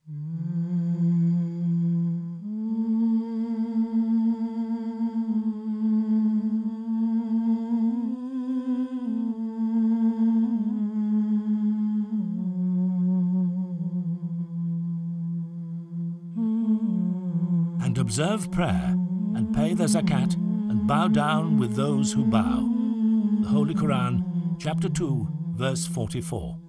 And observe prayer, and pay the zakat, and bow down with those who bow. The Holy Quran, chapter 2, verse 44.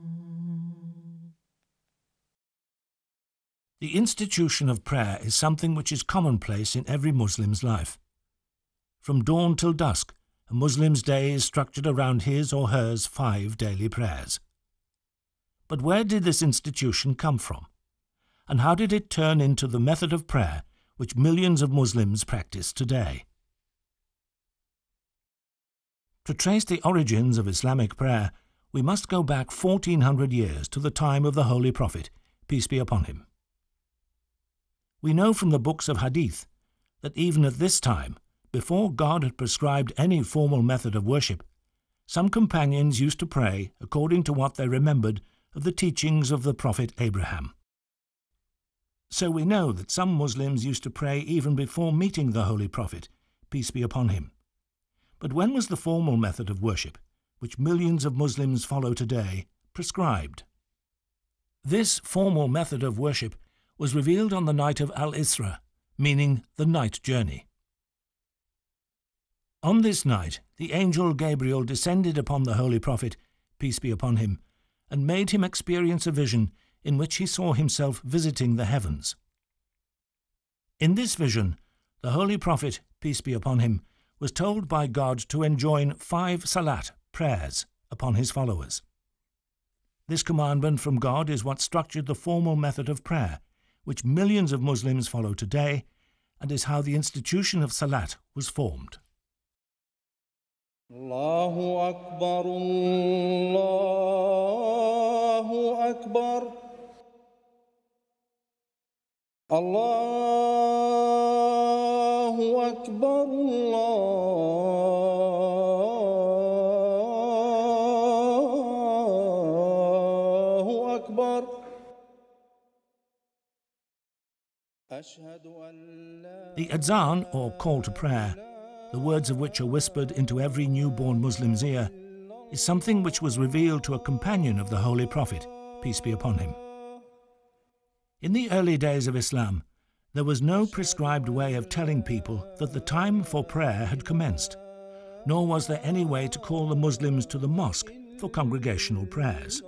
The institution of prayer is something which is commonplace in every Muslim's life. From dawn till dusk, a Muslim's day is structured around his or hers 5 daily prayers. But where did this institution come from? And how did it turn into the method of prayer which millions of Muslims practice today? To trace the origins of Islamic prayer, we must go back 1400 years to the time of the Holy Prophet, peace be upon him. We know from the books of Hadith that even at this time, before God had prescribed any formal method of worship, some companions used to pray according to what they remembered of the teachings of the Prophet Abraham. So we know that some Muslims used to pray even before meeting the Holy Prophet, peace be upon him. But when was the formal method of worship, which millions of Muslims follow today, prescribed? This formal method of worship was revealed on the night of Al-Isra, meaning the night journey. On this night, the angel Gabriel descended upon the Holy Prophet, peace be upon him, and made him experience a vision in which he saw himself visiting the heavens. In this vision, the Holy Prophet, peace be upon him, was told by God to enjoin 5 Salat, prayers, upon his followers. This commandment from God is what structured the formal method of prayer, which millions of Muslims follow today, and is how the institution of Salat was formed. Allahu Akbar, Allahu Akbar, Allahu Akbar, Allahu Akbar. The Adhan, or call to prayer, the words of which are whispered into every newborn Muslim's ear, is something which was revealed to a companion of the Holy Prophet, peace be upon him. In the early days of Islam, there was no prescribed way of telling people that the time for prayer had commenced, nor was there any way to call the Muslims to the mosque for congregational prayers.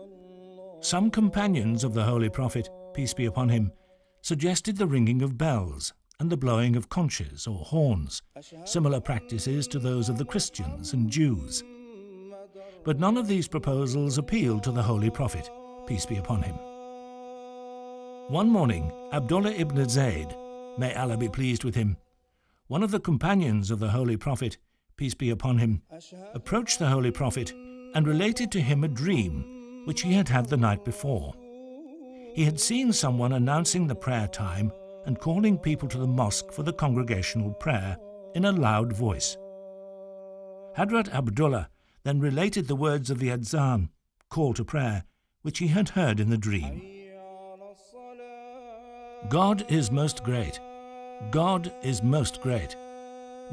Some companions of the Holy Prophet, peace be upon him, suggested the ringing of bells and the blowing of conches or horns, similar practices to those of the Christians and Jews. But none of these proposals appealed to the Holy Prophet, peace be upon him. One morning, Abdullah ibn Zayd, may Allah be pleased with him, one of the companions of the Holy Prophet, peace be upon him, approached the Holy Prophet and related to him a dream which he had had the night before. He had seen someone announcing the prayer time and calling people to the mosque for the congregational prayer in a loud voice. Hadrat Abdullah then related the words of the Adhan, call to prayer, which he had heard in the dream. God is most great. God is most great.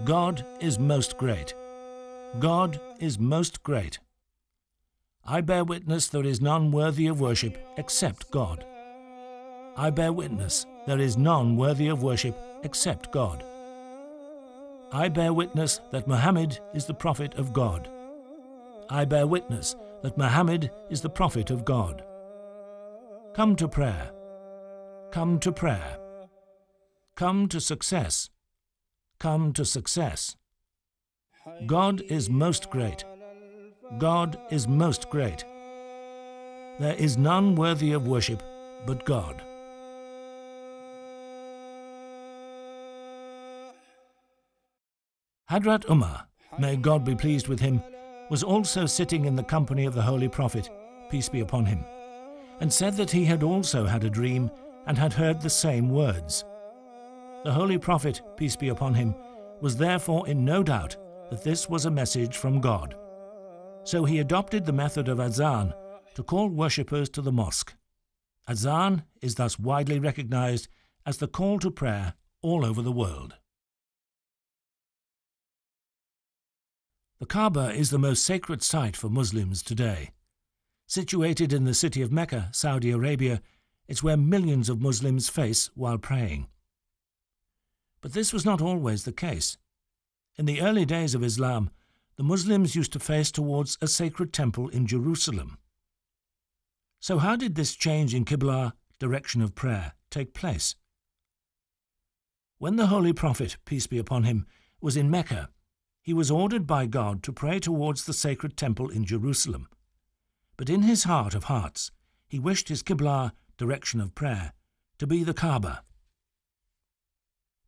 God is most great. God is most great. I bear witness there is none worthy of worship except God. I bear witness there is none worthy of worship except God. I bear witness that Muhammad is the Prophet of God. I bear witness that Muhammad is the Prophet of God. Come to prayer. Come to prayer. Come to success. Come to success. God is most great. God is most great. There is none worthy of worship but God. Hadrat Umar, may God be pleased with him, was also sitting in the company of the Holy Prophet, peace be upon him, and said that he had also had a dream and had heard the same words. The Holy Prophet, peace be upon him, was therefore in no doubt that this was a message from God. So he adopted the method of Adhan to call worshippers to the mosque. Adhan is thus widely recognized as the call to prayer all over the world. The Kaaba is the most sacred site for Muslims today. Situated in the city of Mecca, Saudi Arabia, it's where millions of Muslims face while praying. But this was not always the case. In the early days of Islam, the Muslims used to face towards a sacred temple in Jerusalem. So how did this change in Qibla, direction of prayer, take place? When the Holy Prophet, peace be upon him, was in Mecca, he was ordered by God to pray towards the sacred temple in Jerusalem. But in his heart of hearts, he wished his Qibla, direction of prayer, to be the Kaaba.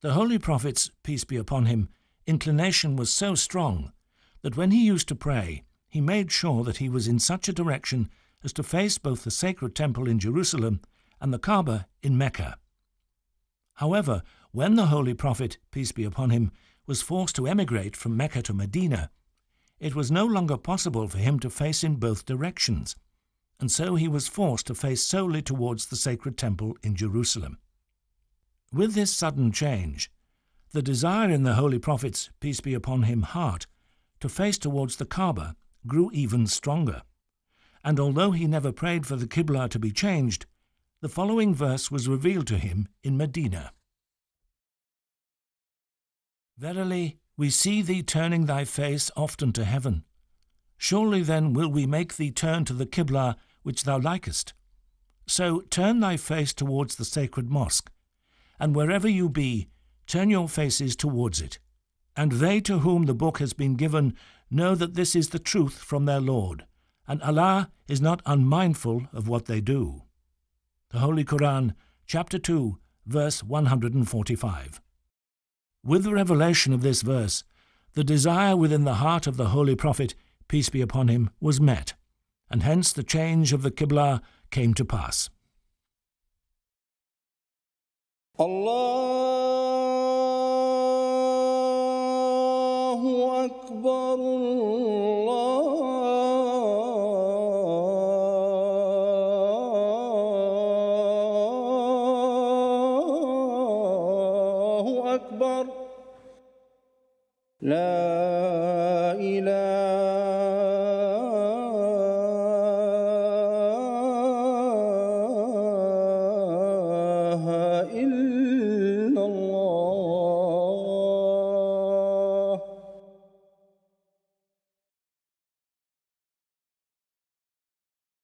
The Holy Prophet's, peace be upon him, inclination was so strong that when he used to pray, he made sure that he was in such a direction as to face both the sacred temple in Jerusalem and the Kaaba in Mecca. However, when the Holy Prophet, peace be upon him, was forced to emigrate from Mecca to Medina, it was no longer possible for him to face in both directions, and so he was forced to face solely towards the sacred temple in Jerusalem. With this sudden change, the desire in the Holy Prophet's, peace be upon him, heart to face towards the Kaaba grew even stronger, and although he never prayed for the Qibla to be changed, the following verse was revealed to him in Medina. Verily, we see thee turning thy face often to heaven. Surely then will we make thee turn to the Qibla which thou likest. So turn thy face towards the sacred mosque, and wherever you be, turn your faces towards it. And they to whom the book has been given know that this is the truth from their Lord, and Allah is not unmindful of what they do. The Holy Quran, chapter 2, verse 145. With the revelation of this verse, the desire within the heart of the Holy Prophet, peace be upon him, was met, and hence the change of the Qibla came to pass. Allahu Akbar, Allahu Akbar, La